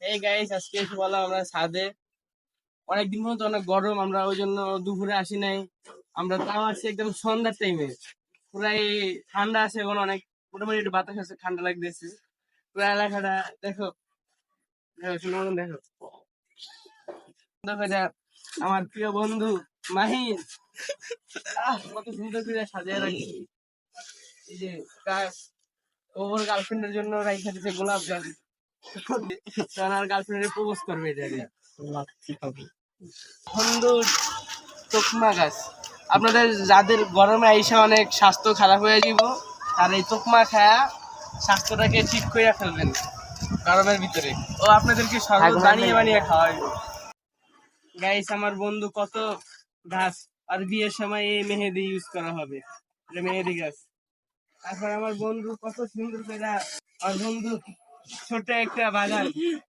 এই গাইস আজকে এসে বললাম আমরা ছাদে। অনেকদিন পর্যন্ত অনেক গরম, আমরা ওই জন্য দুপুরে আসি নাই। আমরা তাও আসছি একদম সন্ধ্যার টাইমে। পুরাই ঠান্ডা আছে এখন, অনেক মোটামুটি একটু বাতাস আছে, ঠান্ডা লাগতেছে। পুরা এলাকাটা দেখো, দেখো সুন্দর, দেখো সুন্দর করে আমার প্রিয় বন্ধু মাহিন কত সুন্দর করে সাজিয়ে রাখছি। এই যে গাছ, ওর গার্লফ্রেন্ডের জন্য রাইখা দিছে গোলাপ জল। আর গার্লফ্রেন্ডের প্রপোজ করবে এটা দিয়ে। সুন্দর তোকমা গাছ। আপনাদের যাদের গরমে আইসা অনেক স্বাস্থ্য খারাপ হয়ে যাব, আর এই তোকমা খায়া স্বাস্থ্যটাকে ঠিক করে ফেলবেন গরমের ভিতরে। ও আপনাদেরকে শরবত বানিয়ে বানিয়ে খাওয়াইব। গাইস আমার বন্ধু কত গাছ, আর বিয়ের সময় এই মেহেদি ইউজ করা হবে, এটা মেহেদি গাছ। তারপর আমার বন্ধু কত সুন্দর করে, আমার বন্ধু ছোট একটা বাগান,